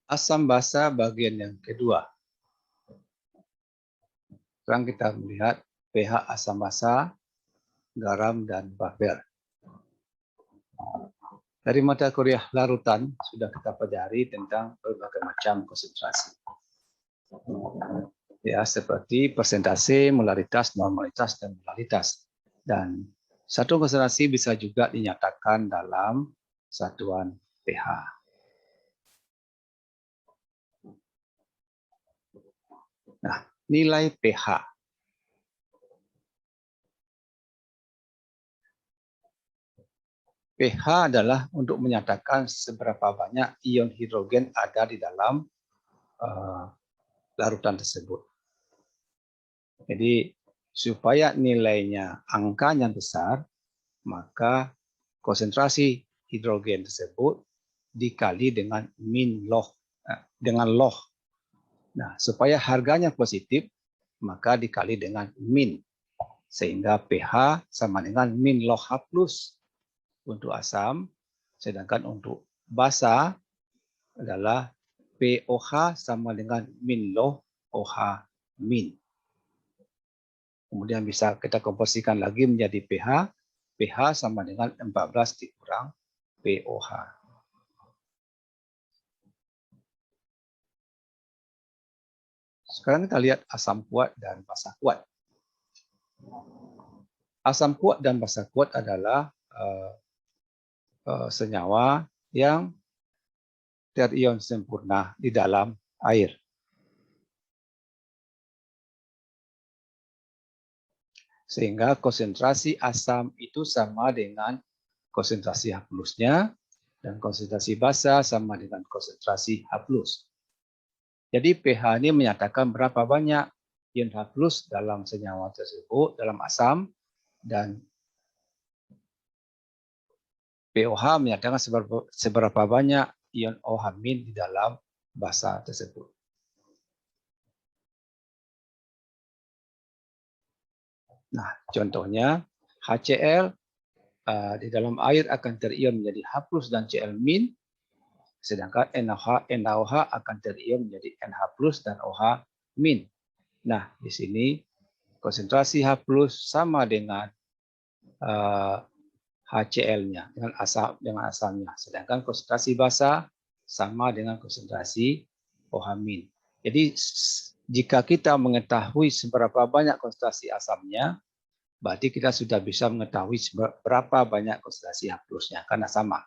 Asam basa bagian yang kedua. Sekarang kita melihat pH asam basa, garam, dan buffer. Dari mata kuliah larutan sudah kita pelajari tentang berbagai macam konsentrasi. Ya, seperti persentase, molaritas, normalitas, dan molalitas. Dan satu konsentrasi bisa juga dinyatakan dalam satuan pH. Nah, nilai pH. pH adalah untuk menyatakan seberapa banyak ion hidrogen ada di dalam larutan tersebut. Jadi, supaya nilainya angkanya besar, maka konsentrasi hidrogen tersebut dikali dengan log. Nah, supaya harganya positif, maka dikali dengan min. Sehingga pH sama dengan min log H plus untuk asam, sedangkan untuk basa adalah POH sama dengan min log OH min. Kemudian bisa kita komposisikan lagi menjadi pH. pH sama dengan 14 dikurang POH. Sekarang kita lihat asam kuat dan basa kuat. Asam kuat dan basa kuat adalah senyawa yang terion sempurna di dalam air. Sehingga konsentrasi asam itu sama dengan konsentrasi H plusnya, dan konsentrasi basa sama dengan konsentrasi H plus. Jadi pH ini menyatakan berapa banyak ion H plus dalam senyawa tersebut, dalam asam, dan POH menyatakan seberapa banyak ion OH min di dalam basa tersebut. Nah, contohnya HCl di dalam air akan terion menjadi H plus dan Cl min, sedangkan NaOH akan terion menjadi NH plus dan OH min. Nah, di sini konsentrasi H plus sama dengan HCl-nya dengan asamnya, sedangkan konsentrasi basa sama dengan konsentrasi OH min. Jadi jika kita mengetahui seberapa banyak konsentrasi asamnya, berarti kita sudah bisa mengetahui berapa banyak konsentrasi H plusnya karena sama.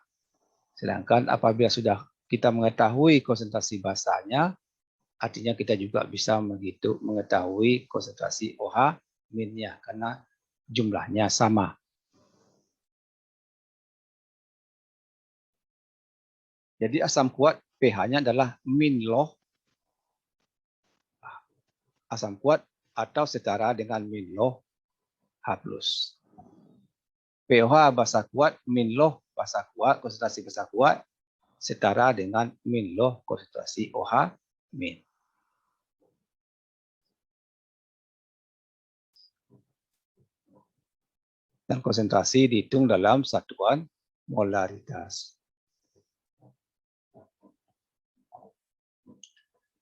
Sedangkan apabila sudah kita mengetahui konsentrasi basanya, artinya kita juga bisa mengetahui konsentrasi OH min-nya karena jumlahnya sama. Jadi asam kuat pH-nya adalah min log asam kuat atau setara dengan min log H plus. pH basa kuat min log basa kuat, konsentrasi basa kuat setara dengan min log konsentrasi OH min. Dan konsentrasi dihitung dalam satuan molaritas.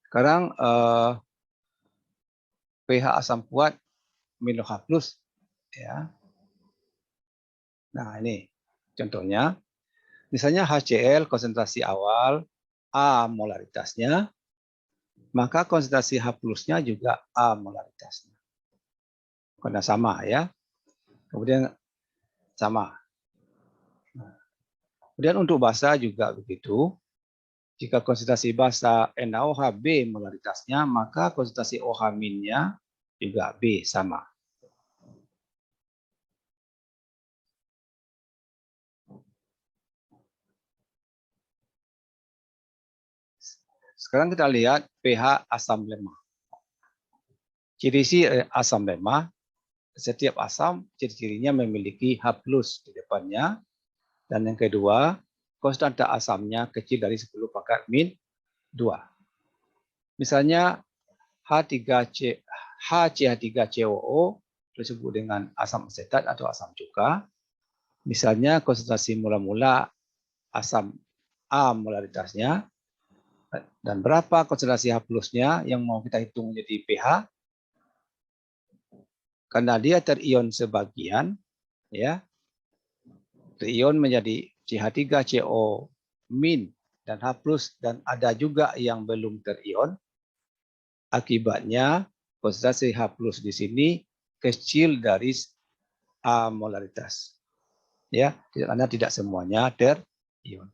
Sekarang pH asam kuat min log H plus, ya. Nah, ini contohnya. Misalnya HCl konsentrasi awal A molaritasnya, maka konsentrasi H plusnya juga A molaritasnya. Karena sama, ya. Kemudian sama. Kemudian untuk basa juga begitu. Jika konsentrasi basa NaOH B molaritasnya, maka konsentrasi OH min-nya juga B sama. Sekarang kita lihat pH asam lemah. Ciri asam lemah, setiap asam ciri-cirinya memiliki H plus di depannya. Dan yang kedua, konstanta asamnya kecil dari 10 pangkat min 2. Misalnya HCH3COO disebut dengan asam asetat atau asam cuka. Misalnya konsentrasi mula-mula asam A molaritasnya, Dan berapa konsentrasi H plusnya yang mau kita hitung menjadi pH? Karena dia terion sebagian, ya, terion menjadi CH3CO min dan H plus, dan ada juga yang belum terion. Akibatnya konsentrasi H plus di sini kecil dari A molaritas. Ya, karena tidak semuanya terion.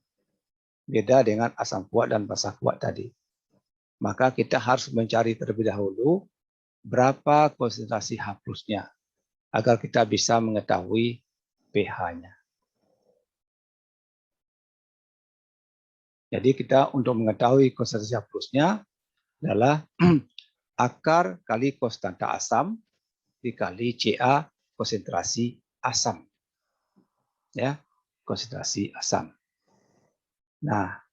Beda dengan asam kuat dan basa kuat tadi. Maka kita harus mencari terlebih dahulu berapa konsentrasi H plusnya agar kita bisa mengetahui pH-nya. Jadi kita untuk mengetahui konsentrasi H plusnya adalah akar kali konstanta asam dikali Ca konsentrasi asam. Ya, konsentrasi asam. Nah,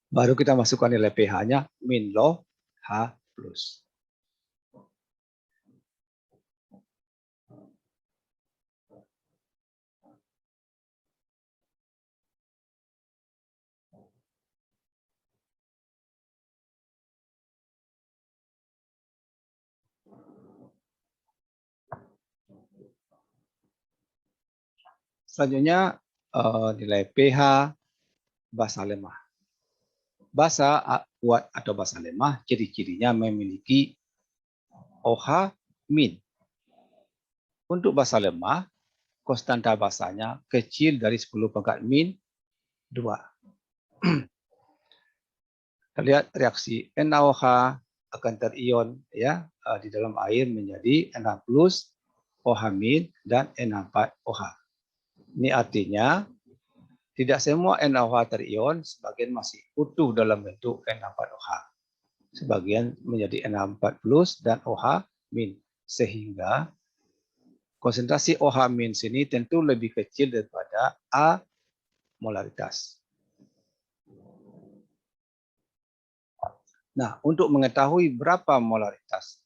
baru kita masukkan nilai pH-nya min log H plus. Selanjutnya nilai pH basa lemah. Basa kuat atau basa lemah ciri-cirinya memiliki OH min. Untuk basa lemah, konstanta basanya kecil dari 10 pangkat min 2. Kita lihat reaksi NaOH akan terion ya di dalam air menjadi Na+, OH min dan Na4OH. Ini artinya tidak semua NaOH terion, sebagian masih utuh dalam bentuk Na4OH. Sebagian menjadi Na4+ dan OH min. Sehingga konsentrasi OH min sini tentu lebih kecil daripada A molaritas. Nah, untuk mengetahui berapa molaritas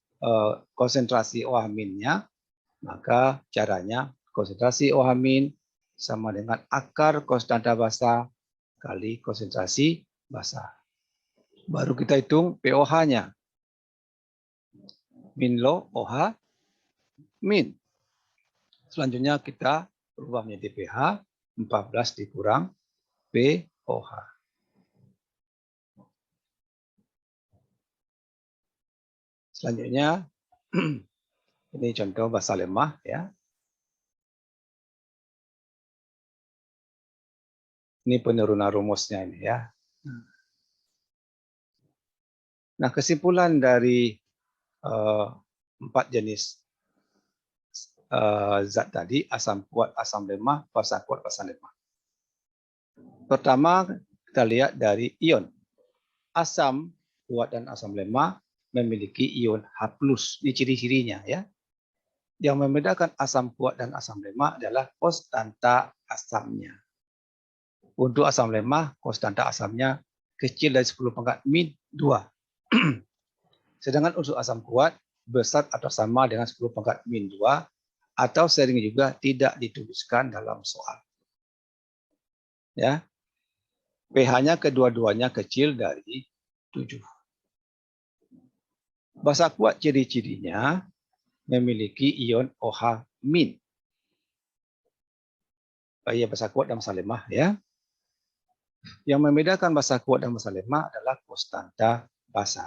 konsentrasi OH minnya, maka caranya konsentrasi OH min sama dengan akar konstanta basa kali konsentrasi basa. Baru kita hitung pOH-nya. Min log OH min. Selanjutnya kita ubah menjadi pH 14 dikurang pOH. Selanjutnya ini contoh basa lemah ya. Ini penurunan rumusnya ini ya. Nah, kesimpulan dari 4 jenis zat tadi, asam kuat, asam lemah, basa kuat, basa lemah. Pertama, kita lihat dari ion. Asam kuat dan asam lemah memiliki ion H+. Ini ciri-cirinya ya. Yang membedakan asam kuat dan asam lemah adalah konstanta asamnya. Untuk asam lemah, konstanta asamnya kecil dari 10 pangkat min 2. Sedangkan unsur asam kuat besar atau sama dengan 10 pangkat min 2 atau sering juga tidak dituliskan dalam soal. Ya. pH-nya kedua-duanya kecil dari 7. Basa kuat ciri-cirinya memiliki ion OH min. Ya, basa kuat dan basa lemah ya. Yang membedakan basa kuat dan basa lemah adalah konstanta basa.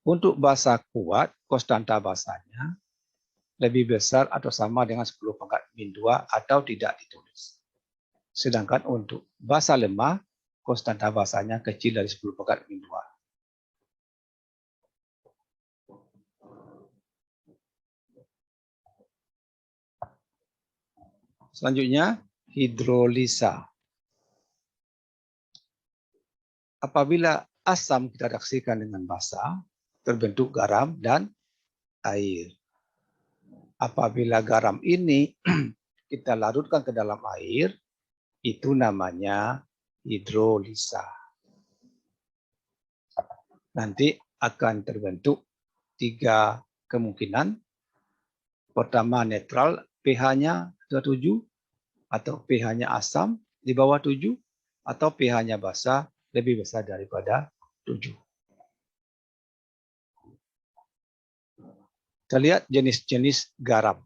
Untuk basa kuat, konstanta basanya lebih besar atau sama dengan 10 pangkat min 2 atau tidak ditulis. Sedangkan untuk basa lemah, konstanta basanya kecil dari 10 pangkat min 2. Selanjutnya, hidrolisa. Apabila asam kita reaksikan dengan basa, terbentuk garam dan air. Apabila garam ini kita larutkan ke dalam air, itu namanya hidrolisa. Nanti akan terbentuk 3 kemungkinan. Pertama netral, pH-nya 7, atau pH-nya asam di bawah 7, atau pH-nya basa lebih besar daripada 7. Kita lihat jenis-jenis garam.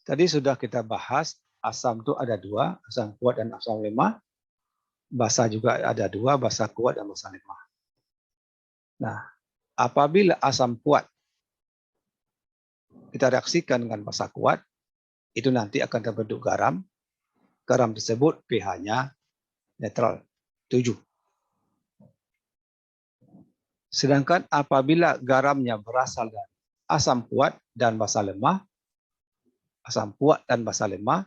Tadi sudah kita bahas asam itu ada 2, asam kuat dan asam lemah. Basa juga ada 2, basa kuat dan basa lemah. Nah, apabila asam kuat kita reaksikan dengan basa kuat, itu nanti akan terbentuk garam. Garam tersebut pH-nya netral, 7. Sedangkan apabila garamnya berasal dari asam kuat dan basa lemah, asam kuat dan basa lemah,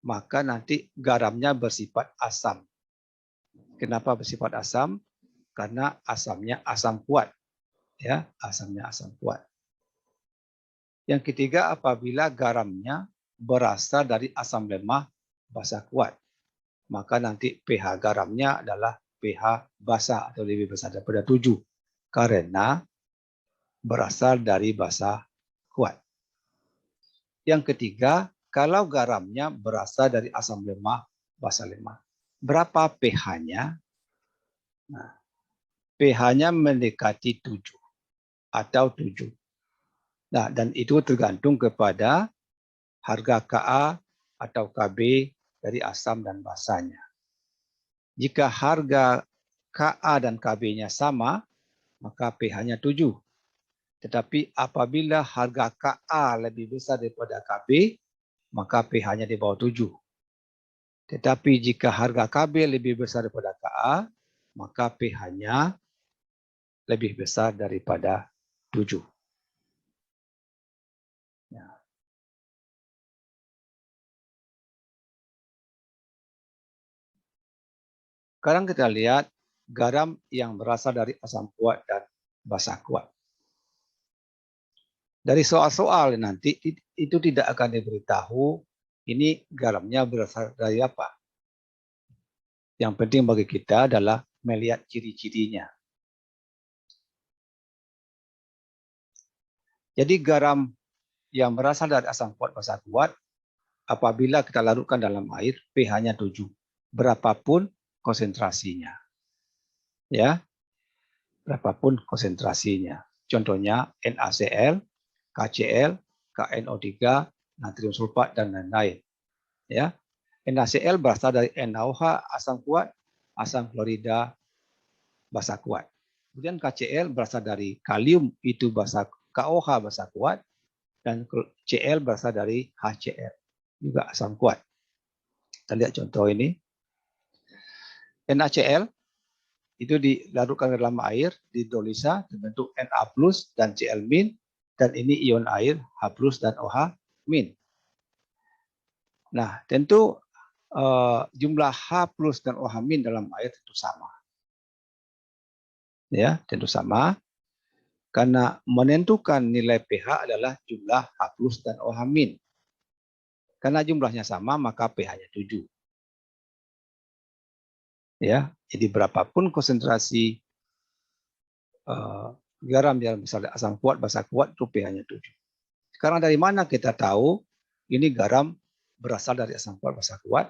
maka nanti garamnya bersifat asam. Kenapa bersifat asam? Karena asamnya asam kuat. Ya, asamnya asam kuat. Yang ketiga, apabila garamnya berasal dari asam lemah basa kuat, maka nanti pH garamnya adalah pH basa atau lebih besar daripada 7 karena berasal dari basa kuat. Yang ketiga, kalau garamnya berasal dari asam lemah basa lemah, berapa pH-nya? Nah, pH-nya mendekati 7 atau 7. Nah, dan itu tergantung kepada harga Ka atau Kb dari asam dan basanya. Jika harga Ka dan Kb-nya sama, maka pH-nya 7. Tetapi apabila harga Ka lebih besar daripada Kb, maka pH-nya di bawah 7. Tetapi jika harga Kb lebih besar daripada Ka, maka pH-nya lebih besar daripada 7. Ya. Sekarang kita lihat garam yang berasal dari asam kuat dan basa kuat. Dari soal-soal nanti itu tidak akan diberitahu ini garamnya berasal dari apa. Yang penting bagi kita adalah melihat ciri-cirinya. Jadi garam yang berasal dari asam kuat basa kuat, apabila kita larutkan dalam air, pH-nya 7. Berapapun konsentrasinya. Ya, berapapun konsentrasinya. Contohnya NaCl, KCl, KNO3, natrium sulfat, dan lain-lain. Ya, NaCl berasal dari NaOH, asam kuat, asam klorida, basa kuat. Kemudian KCl berasal dari kalium, itu basa KOH, basa kuat, dan Cl berasal dari HCl, juga asam kuat. Kita lihat contoh ini. NaCl itu dilarutkan ke dalam air, dihidrolisa, terbentuk Na+ dan Cl-, dan ini ion air H+ dan OH-. Nah, tentu jumlah H+ dan OH- dalam air tentu sama. Ya, tentu sama. Karena menentukan nilai pH adalah jumlah H+ dan OH-. Karena jumlahnya sama, maka pH-nya 7. Ya, jadi berapapun konsentrasi garam yang misalnya asam kuat, basa kuat, itu pH-nya 7. Sekarang dari mana kita tahu ini garam berasal dari asam kuat, basa kuat?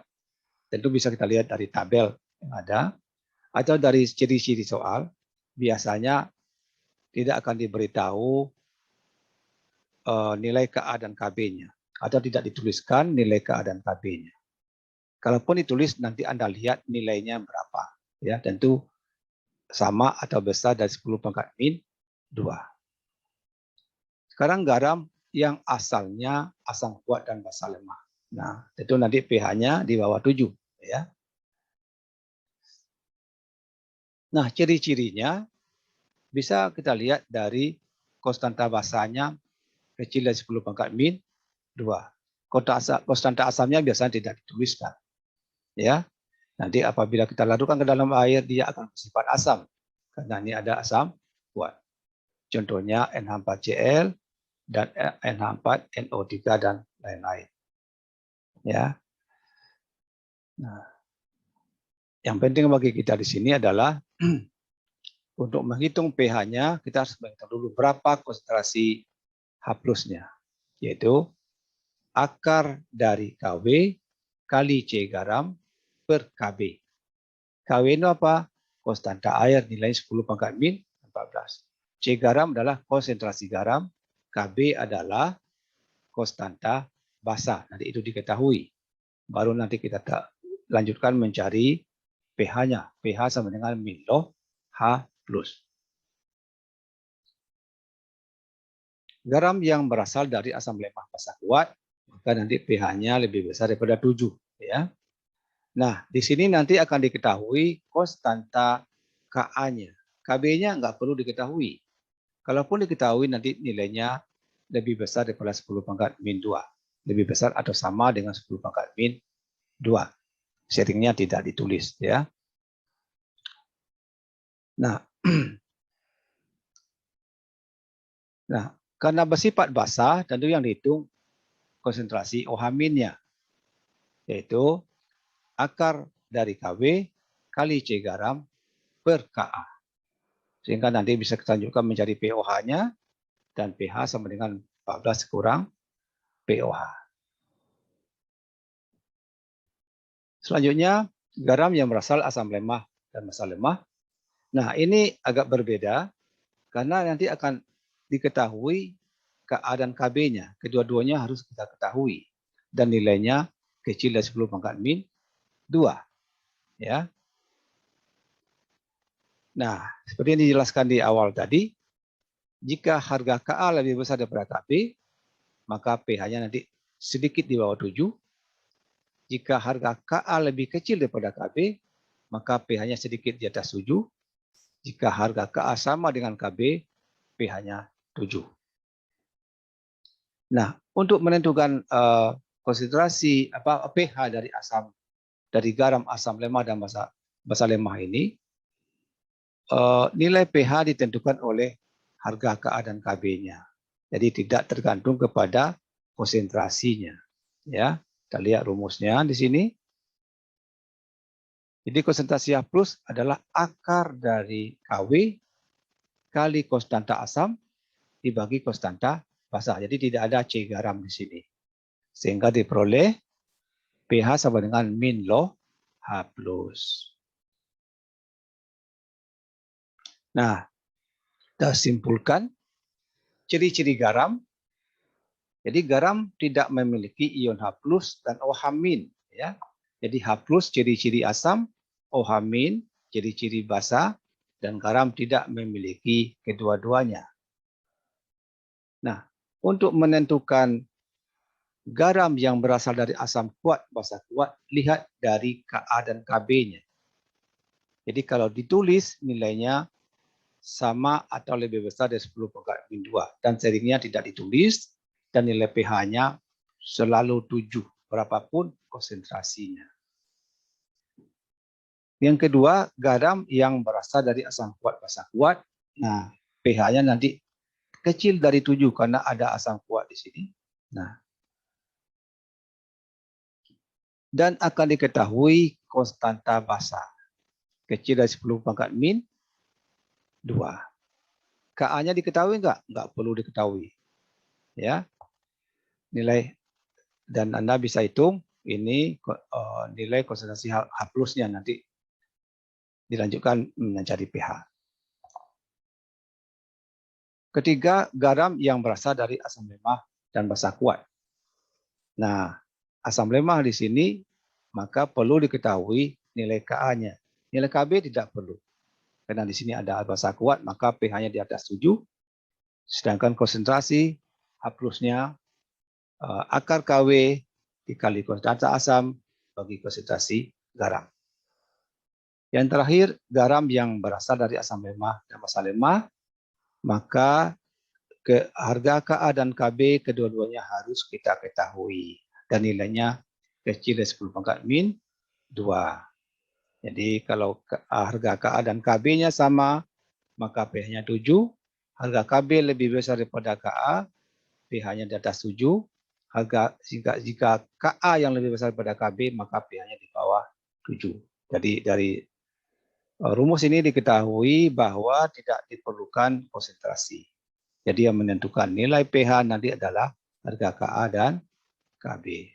Tentu bisa kita lihat dari tabel yang ada, atau dari ciri-ciri soal. Biasanya tidak akan diberitahu nilai Ka dan Kb-nya, atau tidak dituliskan nilai Ka dan Kb-nya. Kalaupun ditulis, nanti Anda lihat nilainya berapa. Ya, tentu sama atau besar dari 10⁻². Sekarang garam yang asalnya asam kuat dan basa lemah. Nah, itu nanti pH-nya di bawah 7. Ya. Nah, ciri-cirinya bisa kita lihat dari konstanta basanya kecil dari 10⁻². Konstanta asamnya biasanya tidak dituliskan. Ya, nanti apabila kita larutkan ke dalam air, dia akan bersifat asam. Karena ini ada asam kuat. Contohnya NH4Cl dan NH4NO3 dan lain-lain. Ya. Nah, yang penting bagi kita di sini adalah untuk menghitung pH-nya, kita harus menghitung dulu berapa konsentrasi H+-nya, yaitu akar dari Kw kali C garam per KB. KB itu apa? Konstanta air nilai 10⁻⁻14. C garam adalah konsentrasi garam, KB adalah konstanta basa. Nanti itu diketahui. Baru nanti kita lanjutkan mencari pH-nya. pH sama dengan min loh H+. Garam yang berasal dari asam lemah basa kuat, maka nanti pH-nya lebih besar daripada 7. Ya. Nah, di sini nanti akan diketahui konstanta Ka-nya. Kb-nya nggak perlu diketahui. Kalaupun diketahui nanti nilainya lebih besar daripada 10⁻⁻². Lebih besar atau sama dengan 10⁻⁻². Sharingnya tidak ditulis. Ya. Nah, karena bersifat basah, tentu yang dihitung konsentrasi OH-nya, yaitu akar dari Kb kali C garam per Ka. Sehingga nanti bisa kita lanjutkan mencari pOH-nya dan pH sama dengan 14 kurang pOH. Selanjutnya, garam yang berasal asam lemah dan basa lemah. Nah, ini agak berbeda karena nanti akan diketahui Ka dan Kb-nya. Kedua-duanya harus kita ketahui. Dan nilainya kecil dari 10⁻⁻². Ya. Nah, seperti yang dijelaskan di awal tadi, jika harga Ka lebih besar daripada Kb, maka pH-nya nanti sedikit di bawah 7. Jika harga Ka lebih kecil daripada Kb, maka pH-nya sedikit di atas 7. Jika harga Ka sama dengan Kb, pH-nya 7. Nah, untuk menentukan konsentrasi pH dari garam asam lemah dan basa lemah ini, nilai pH ditentukan oleh harga Ka dan Kb-nya. Jadi tidak tergantung kepada konsentrasinya. Ya, kita lihat rumusnya di sini. Jadi konsentrasi H+ adalah akar dari Kw kali konstanta asam dibagi konstanta basa. Jadi tidak ada C garam di sini. Sehingga diperoleh pH sama dengan min loh H+. Nah, kita simpulkan ciri-ciri garam. Jadi garam tidak memiliki ion H+ dan OH-. Ya. Jadi H+ ciri-ciri asam, OH- ciri-ciri basa, dan garam tidak memiliki kedua-duanya. Nah, untuk menentukan garam yang berasal dari asam kuat, basa kuat, lihat dari Ka dan Kb-nya. Jadi kalau ditulis nilainya sama atau lebih besar dari 10⁻⁻². Dan sharingnya tidak ditulis dan nilai pH-nya selalu 7, berapapun konsentrasinya. Yang kedua, garam yang berasal dari asam kuat basa kuat. Nah, pH-nya nanti kecil dari 7 karena ada asam kuat di sini. Nah, dan akan diketahui konstanta basa kecil dari 10⁻⁻². Ka-nya diketahui enggak? Enggak perlu diketahui. Ya. Nilai dan Anda bisa hitung ini nilai konsentrasi H+-nya nanti dilanjutkan mencari pH. Ketiga, garam yang berasal dari asam lemah dan basa kuat. Nah, asam lemah di sini maka perlu diketahui nilai Ka-nya. Nilai Kb tidak perlu. Karena di sini ada basa kuat, maka pH-nya di atas 7. Sedangkan konsentrasi H+-nya akar Kw dikali konstanta asam bagi konsentrasi garam. Yang terakhir, garam yang berasal dari asam lemah dan basa lemah, maka harga Ka dan Kb kedua-duanya harus kita ketahui. Dan nilainya kecil dari 10⁻⁻². Jadi kalau harga Ka dan Kb-nya sama, maka pH-nya 7. Harga Kb lebih besar daripada Ka, pH-nya di atas 7. Jika Ka yang lebih besar daripada Kb, maka pH-nya di bawah 7. Jadi dari rumus ini diketahui bahwa tidak diperlukan konsentrasi. Jadi yang menentukan nilai pH nanti adalah harga Ka dan Kb.